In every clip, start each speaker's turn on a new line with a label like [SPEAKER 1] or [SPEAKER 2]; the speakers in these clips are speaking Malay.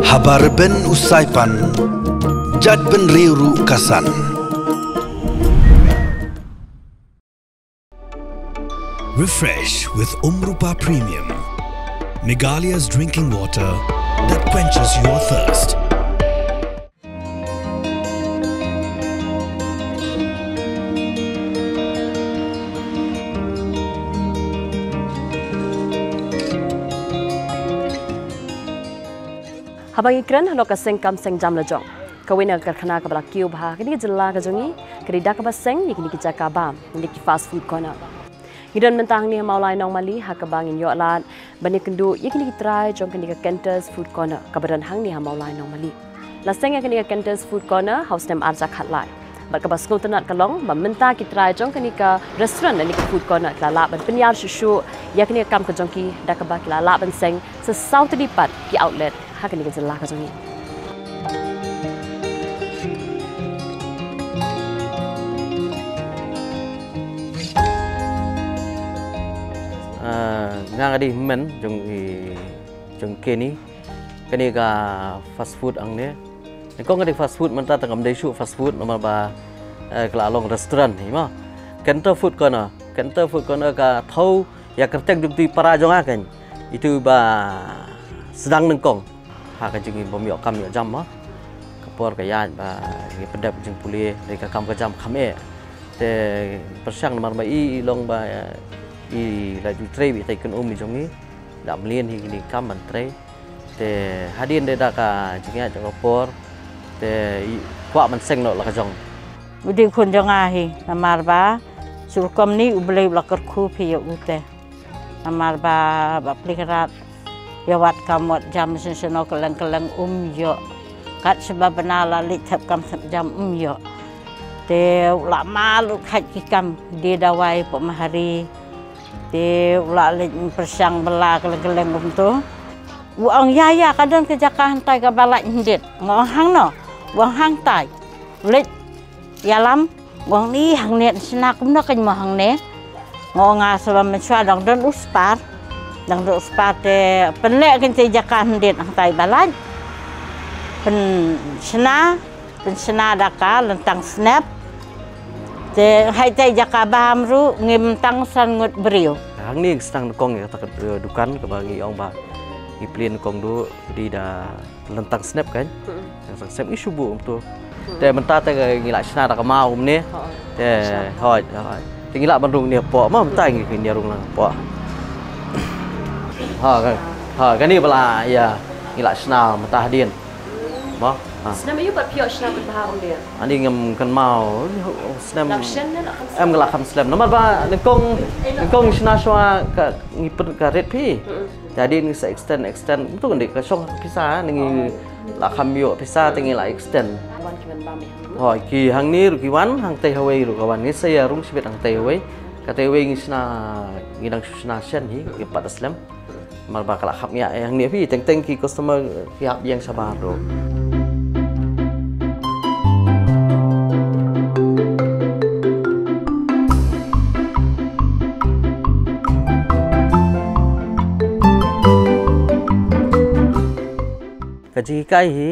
[SPEAKER 1] Habar ben usaipan, jad ben riuru kasan. Refresh with Rupa Premium, Meghalaya's drinking water that quenches your thirst.
[SPEAKER 2] Habang ikran halo kaseng kam seng jam lejong. Kawin agar khana kabla kiu bah kini jela ka jongi kini dak baseng ni kini kijaka bam ni ki fast food corner. Hidon mentang ni maulai nong mali ha kabang in yolat bani kendu kini try jong kini ka Kenters food corner kabadan hang ni ha maulai nong mali. Laseng kini ka Kenters food corner house nem arja khatlai. Bat ka baskul tenat kalong mamenta ki try jong kini ka restaurant ni ka food corner lala ban penyar susu kini kam ka jong ki dak ba lala ban seng se south dipat ki outlet hak ni kan jelah kasongi.
[SPEAKER 3] Ngang adi men jong kini ka fast food ang ne. Kong adi fast food menta tangam desu fast food nama ba kelalong restoran ni ma. Kenter food corner ka thau ya kertek jukti para jong akan itu ba sedang nengkong. Hak jengi bomiok kam yo jam ma kapor ka yan ba ngi pedap jeng puli dari ka kam ka jam khame te persang nomor ba i long ba i la ju tre bi tai kun mi jongi da mlien hi ni kam man tre te hadin de da ka jengi ja kapor te kwa man seng no la ka jong
[SPEAKER 4] udi kun jong a hi namar ba sur kom ni ublei la kar khu phi yo ute namar ba plikarat yawat kamot jam senseno keleng yo kat sebab benala litap kam jam yo te ula malu khat kikam di dawai pemahari te ula lit persang bela keleng tu uang yaya kadang kejakan tai ka balak hindit ngong hang no wang hang tai lit yalam wang ni hang net senak no kan mo hang ne ngong asal mensua dang dan uspar dang do spate penek kan jakan dit ang tai balan pen sena daka lentang snap te hai tai jakabam ru ngim tang san ngut beriu
[SPEAKER 3] hang ni stang kong ya tak dukan ke bagi ong ba iplin kong du di da lentang snap kan yang snap isu bu tu te menta te ngila sena dak mau ni te hoi tingila bandung ni po ma menta ngi ni rung lang po kan ni bala ya ngila senal matahdin mo
[SPEAKER 2] senam ayu bat pio senam bahang dia
[SPEAKER 3] ani ngam kan mau senam em ngala kham senam nomor ba nengkong sena swa ka ngipet ka red pi jadi ni se extend tu kan dik ka song pisah ni la kham yo pisah tingi la extend ki hang ni ru ki wan hang te hawai ru kawan ni saya rung sibet hang te hawai ka te hawai ngi sena ngidang sena shen hi ki pat aslam mal bakal khap ya yang ni pi teng ki customer ki hap yang sabar do kaji kai hi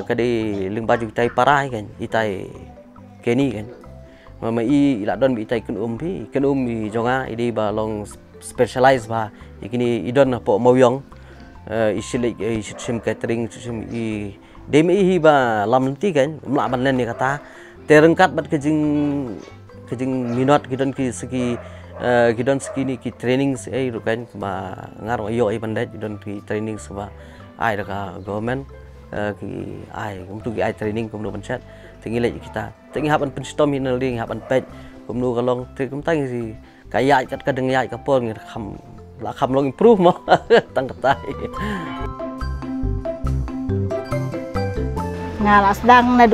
[SPEAKER 3] kadi ling baju tai parai kan itai keni kan mama i la don bi tai kun pi kun mi jonga idi ba long specialize ba ikini idon po moyong isilik sim catering sim i demi hi ba lamti kan mla ban len ni kata terengkat bat kejing minot kidon ki segi kidon segi ni ki training ai ru kan ba ngar yo ai bandet kidon ki training seba ai da government ki ai untuk ki ai training kum no pencet tingi lek kita tingi haban penstom hinal ding haban pet kum no kalong kum tang si kaya kat kadeng yai kapol ngi kham la kham long improve mo tang tai
[SPEAKER 4] ngalas dang na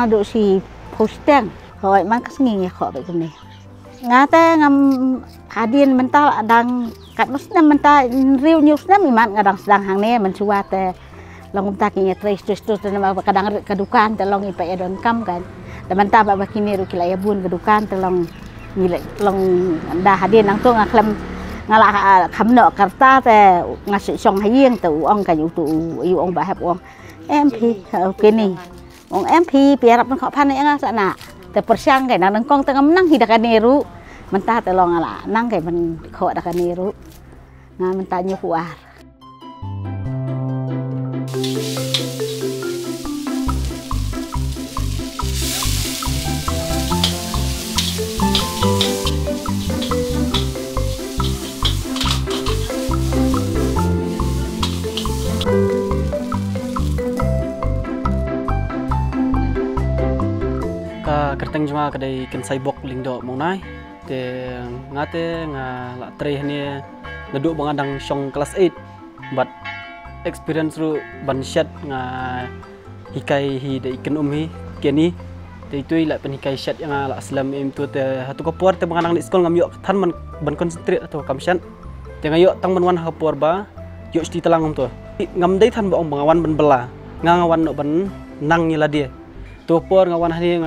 [SPEAKER 4] do si posteng hoi man kas ngi kho be kene ngate ngam hadin mental adang kat musna mental riu nyusna miman ngadang sedang hang ne mensua te long tak ngi tres nama kadang kedukan te long ipa edon kam kan teman ta ba kini ru kila ya bun kedukan te long
[SPEAKER 5] Ngilek long dah hadir nang tu ngaklam ngala khamno karta te ngasih song hayeng tu ong kayu tu yu ong bahap ong MP kini ong MP piarap nang khapan yang sana te persiang kai nang kong tengah menang hidak niru mentah te long ngala nang kai men kho dak niru nga mentah nyu puar.
[SPEAKER 6] Kerteng cuma kedai kensai bok lingdo mau nai te ngate la tre ni ngeduk bangadang syong kelas 8 but experience ru ban shat nga hikai hi de ikan hi keni te itu la pen hikai shat yang la aslam im tu te hatu kapur te bangadang di sekolah ngam yo than man ban konsentrate atau kamshan te ngayo tang man wan kapur ba yo sti telang tu ngam dei than ba ong bangawan ban bela ngawan no ban nang ni la dia tupor ngawan hari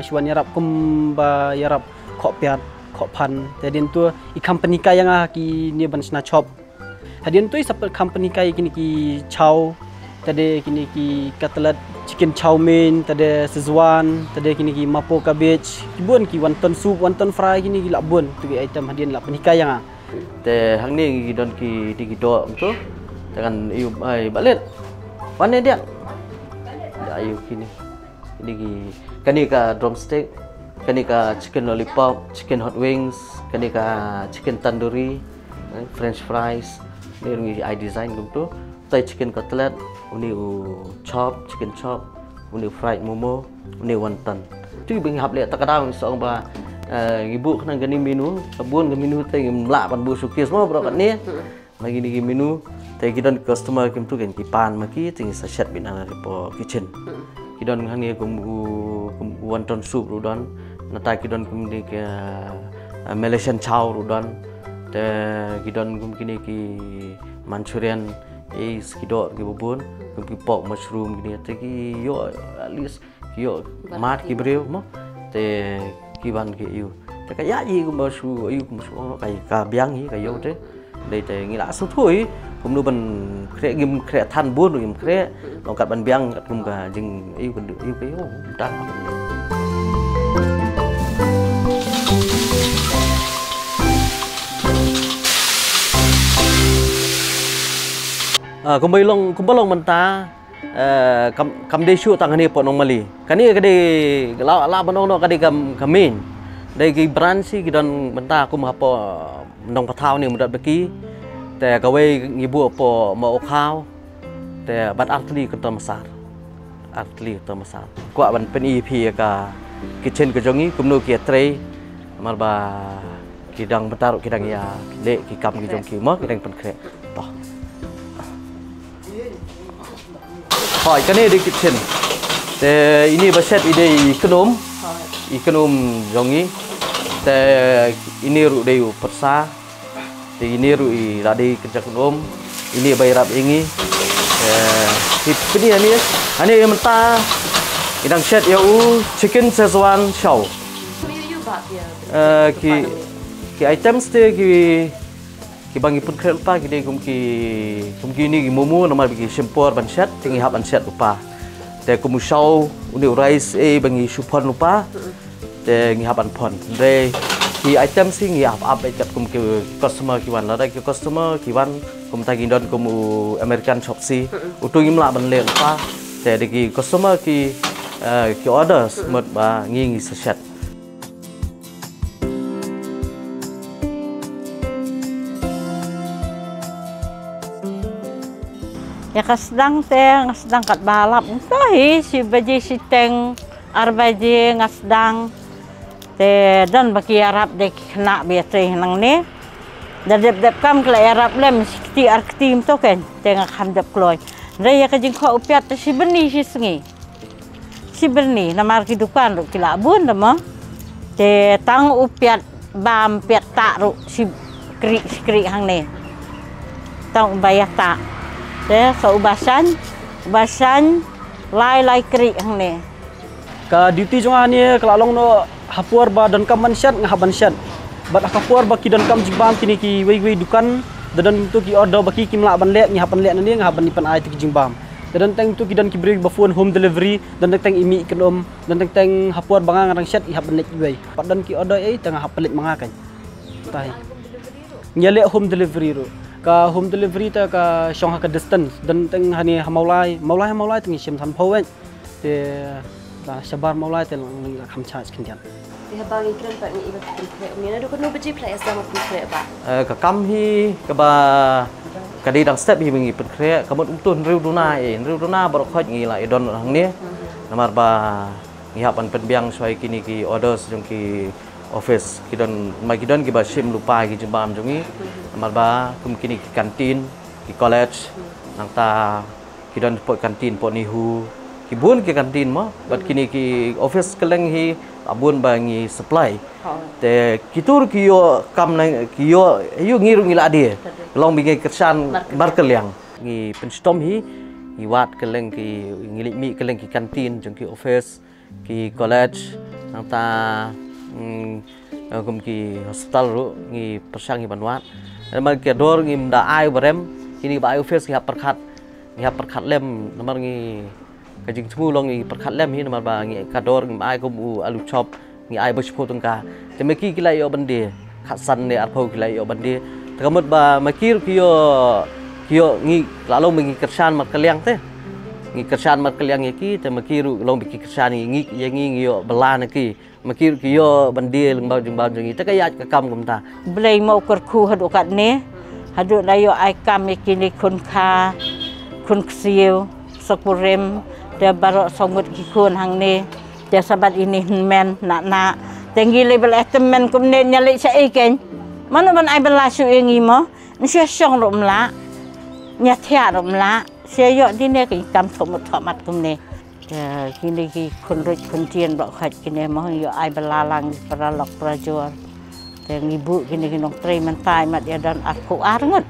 [SPEAKER 6] syuan yarap kumba yarap kok piat kok pan jadi tu i company kaya yang ki ni ban sna chop hadian tu sapel company kaya kini ki chow tade kini ki cutlet chicken chow mein tade szechuan tade kini ki mapo cabbage bun ki wonton soup wonton fry kini ki lak bun tu item hadian lak penikah yang
[SPEAKER 3] te hang ni don ki di do tu dengan iu ai balet wane dia ayu kini ini kani ka drumstick, kani ka chicken lollipop, chicken hot wings, kani ka chicken tandoori, french fries, ni rungi I design gitu. Tai chicken cutlet, uni chop, chicken chop, uni fried momo, uni wonton. Tu bing hap le takadang song ba ibu kena gani menu, kebun ke menu tai ngelak pan bu sukis semua berokat ni. Lagi ni menu, tai kita customer kim tu kan kipan maki tinggi sachet binang repo kitchen. Kidon hang ni kum wonton soup rudon nata kidon kum ni ke Malaysian chow rudon te kidon kum kini ki Manchurian kido ki bubun kum ki pork mushroom kini te ki yo at least ki yo mat ki breu mo te ki ban ki yu te ka ya ji kum su yu kum su kai ka biang hi ka yo te dei te ngi la su thui kum nu ban kre gim kre than bun gim kre longkat ban biang kum ka jing iu kan iu ke yo tan kumbalong menta kam de shu tang ni po nong mali kani kade la banong no kade kamin dai ki branch ki don menta kum hapo nong pathau ni mudat beki te gawe ngibu po mau khao te bat artli ke masar artli ke masar kwa ban pen EP ka kitchen ke jongi kumno ki tray marba kidang betar kidang ya le ki kam ki jong ki mo kidang pen kre toh hỏi cái này đi kitchen te ini baset ide ikanum jongi te ini ru deu persa te ini ru i radi kerja kenom ini bayrap ingi ini ani menta idang set ya chicken Szechuan chow ki items te ki bangi pun kret lupa ki kumki ni momo nama bagi sempor ban set tinggi hap ban set lupa te kumu chow uni rice bangi supon lupa te ngi hap ban pon de ki item si ngi hap kat kumki customer ki wan la ki customer ki wan kum tagi don kumu American shop si utu ngim la ban le lupa te de ki customer ki order smart ba ngi set
[SPEAKER 4] ya kasdang kat balap tahi si baji si teng arbaji ngasdang te dan baki arab de kena biasa nang ni dep kam kala arab lem sikti arktim to kan tengah kam dep kloy re ya kajing kho upiat si berni si berni namar kehidupan ru kila bun demo te tang upiat bam piat tak ru si kri hang ni tang bayah tak te so ubasan lai kri hang ni
[SPEAKER 6] ka duty jonga ni kalau long no hapuar ba dan kam manshat ngah banshat bat hapuar ba ki dan kam jingbam kini ki wei dukan dan tu ki order ba ki mla ban lek ngah ban lek nani ngah ban nipan ai tu ki jingbam dan teng tu ki dan ki beri ba phone home delivery dan teng imi kenom dan teng hapuar bangang rang shat ihap ban lek wei pat dan ki order ai tengah hap lek manga kan tai nyale home delivery ro ka home delivery ta ka shong ka distance dan teng hani maulai teng sim tham pho wen te la shabar maulai te lang kham cha skin
[SPEAKER 2] Di habang ikran pak ni iba pukre. Ni ada kan nubaji play asam pukre ba.
[SPEAKER 3] Ka kam hi ka ba ka di dang step hi ngi pukre ka mot utun riu duna bar khoj ngi la idon hang ni namar ba ngi hapan penbiang swai kini ki orders jong ki office kidon mai kidon ki ba sim lupa ki jembam jong ni namar ba kum kini ki kantin ki college nang ta kidon po kantin po ni hu ki bun ki kantin mo bat kini ki office keleng hi abun bangi supply te kitur kiyo kam nang kiyo ayu ngiru ngila dia long bingai kersan markel yang ngi penstom hi wat keleng ki ngilik mi keleng ki kantin jong ki office ki college nang ta kum ki hospital ru ngi persang ngi banwat namar ki dor ngi mda ai barem kini ba office ki hap perkhat lem namar ngi kajing semua long ni perkat lem hi namar ba ngi kador ngi ai ko bu alu chop ngi ai bo chpo tungka te meki kilai yo bande khat san ne arpho kilai yo bande takamut ba makir kiyo ngi lalo ngi kersan mat kaliang te ngi kersan mat kaliang ki te makiru long biki kersan ngi yo belan ki makir kiyo bande lengbau jing te kayat ka kam kumta
[SPEAKER 4] blai mau kerku hadu kat ne hadu dayo ai kam kini kun kha kun ksiu sokpurem dia baru songut kikun hang ni dia sabat ini men nak tinggi level estemen kumne nyalik sai ken mana ban ai bela su ngi mo sia song rom la nya thia rom la sia yo di ne ki kam thomut thomat kumne kini ki kun rut kun tien bak khat kini mo yo ai bela lang para lok prajor te ngibu kini nong tre man tai mat ya dan aku arngut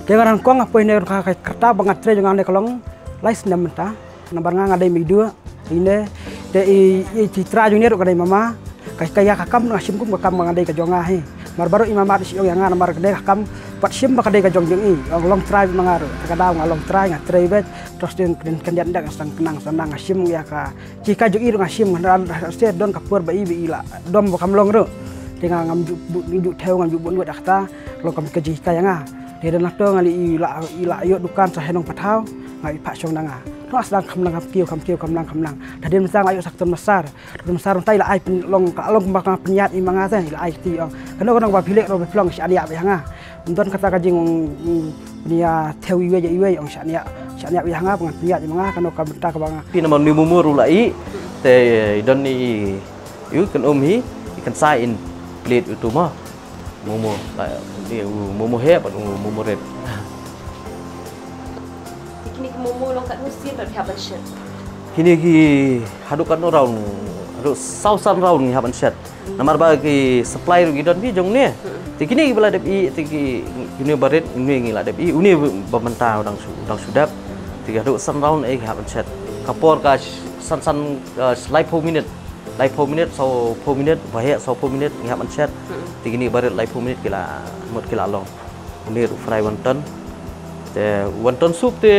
[SPEAKER 7] Dengan kuang apa ini kerta bangat tre jangan nekolong lais namenta nambar ngang ada midua ini de i citra junior kadai mama kaya kakam ngasim kum kakam ngadai ka jonga he mar baru imam mat si yang nambar kadai kakam pat sim kadai ka jong jeng i long try mangaru kadang ngalong try ngatre bet terus den kendian dak sang kenang sanang ngasim ya ka jika jong i ngasim se don kapur bai ila dom bakam long ro dengan ngam ju theo ngam ju bun wet akta lo kam ke jika yang dia dan nakto ngali ila yo dukan sahenong patau ngai pak song nanga no aslang kamlang kamlang tadi mesang ayo sakton besar tai la ai long bakang penyat imanga sa ila ai ti ong kano ba pilek ro plong si adia behanga undon kata kajing nia theo iwe ong syania behanga pengat penyat imanga kano ka benta ka banga
[SPEAKER 3] pi namon ni mumur ulai te don ni yu kan hi ikan sai in plate itu mah momo dia momo he pat momo red
[SPEAKER 2] Kini ke momo long kat nusin ber haban shat.
[SPEAKER 3] Kini ki hadukan orang hadu sausan raun ni haban shat namar ba ki supply ru gidon bi jong ne ti kini bala dep i ti kini baret ini ngi la dep i uni bamenta udang sudap ti hadu san raun e haban shat kapor ka san slide 4 minute so 4 minute bahaya so 4 minute ngi haban shat ti kini baret live 4 minute kila mot kila long uni fry wonton te wonton soup te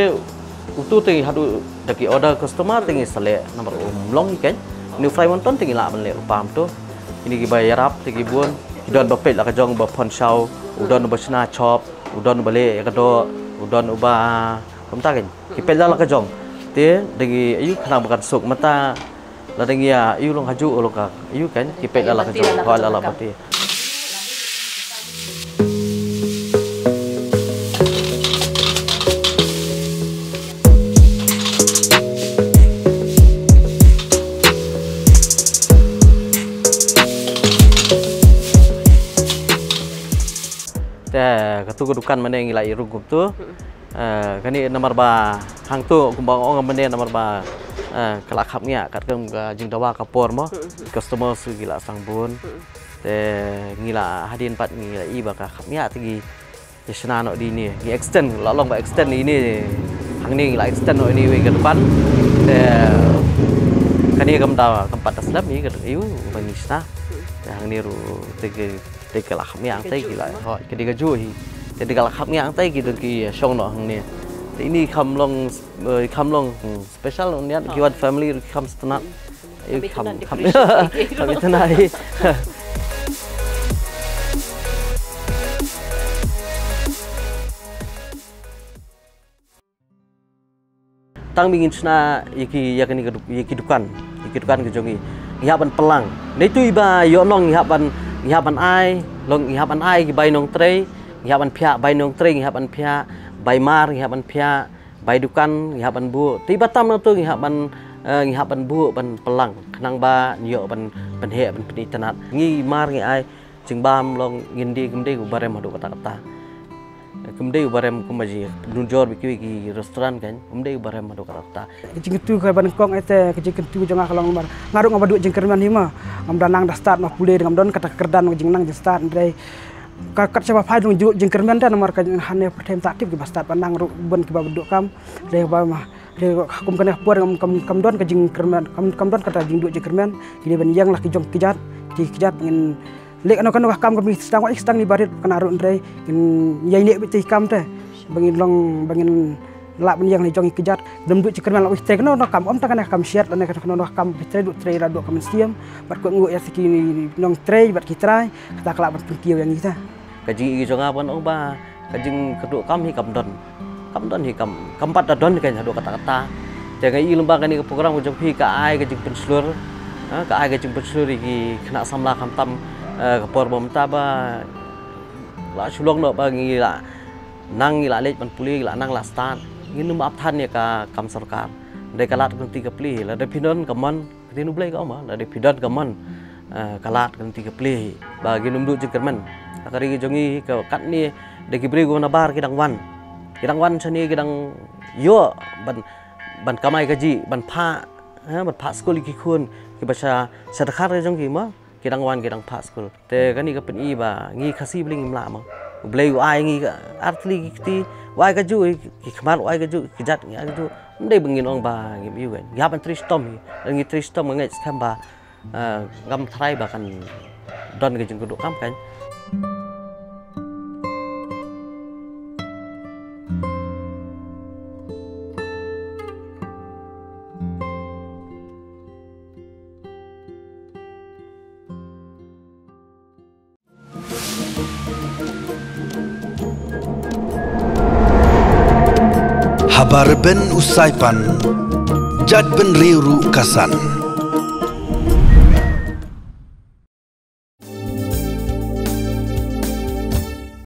[SPEAKER 3] utu te hadu daki order customer tingi sale nomor long ikan ni fry wonton tingi la ban le upam tu ini ki bayar rap tingi buon udon bapet la ka jong ba pon shau udon ba sna chop udon ba le ka do udon ba komta kan ki pel la ka jong te dagi ayu khana bukan suk mata la dagi ayu long haju long ka ayu kan ki pel la ka jong ko la bati tu kedukan mana yang ilai rugup tu, kani nomor ba hang tu kumbang orang mana nomor ba kelak kapnya kat kem jing dawa kapor mo customer su gila sang bun, te ngila hadin pat ngila iba ka kapnya tigi yesna no di ni extend lalong ba extend ini ni la extend ini ke depan kan ni tempat taslam ni ke iu banista yang ni ru tege lah miang tai gila ho ke diga ju hi jadi kalau miang tai gitu ki song no hang ni ini kamlong special ni kiwat family kam setenat kam tenat tang bingin sna yaki dukan ke jongi ihaban pelang nei tu iba yo long ihaban ai long ihaban ai ki bai nong trei ihaban phia bai nong trei ihaban phia bai mar ihaban phia bai dukan ihaban bu tiba tam tu ihaban bu ban pelang kenang ba yo ban he ban penitanat ngi mar ngi ai jing bam long ngindi gemde ku barem hadu kata-kata kemudian barem kumaji nunjor biki restoran kan kemudian barem madu karata
[SPEAKER 7] kecing tu kai banengkong ete kecing tu janga kalong mar ngaruk ngabadu jengkerman hima ngamdanang da start mah pule ngamdon kata kerdan jeng nang start ndai kakat siapa pai dong jengkerman dan mar kan hane pertem taktif ki start panang ru ben ki babdu kam de ba mah de kum kana puar kam don ka jengkerman kam don kata jeng jengkerman ki ben yang lah ki jong kijat ngin lek kan kam kami sedang ni barit kena arun ndai yai lek biti kam teh bangin lak ben yang ni jong kejat dem du cikerman lak wiste kena kam om takana kam siat lane kena kam bitre du tre radu kam siam bat ko ngu ya siki nong tre bat kitrai kata kelak bat kieu yang kita
[SPEAKER 3] kaji jong apon ong ba kajing keduk kam hi kam don hi kam pat don kan hadu kata-kata jangan i lembaga ni program jong pi ka ai kajing penslur ka ai kajing penslur iki kena samla kam tam kapor bomta ba la sulong no ba ngi la nang ngi la lej ban puli la nang la stan ngi num ap than ya ka kam sarkar de kalat kan 3 pli la de pindon kamon tinu blai ka ma la de pindon kamon kalat kan 3 pli ba gi num du jengkerman akari jongi ka kat ni de ki bri go na bar kidang wan chani kidang yo ban kamai kaji ban pha skul ki khun ki basha sadakar jong ki ma kidang wan kidang pas school te kani ka pen i ba ngi khasi bling mla ma blei ai ngi artli ki wai ka ju ki khmar wai ka ju ki jat ngi ju ndai bengin ong ba ngi yu kan ya ban tristom ngi tristom ngai skam ba ngam thrai ba kan don ke jeng keduk kam kan
[SPEAKER 1] Habar ben usai pan, jad ben riuru kasan.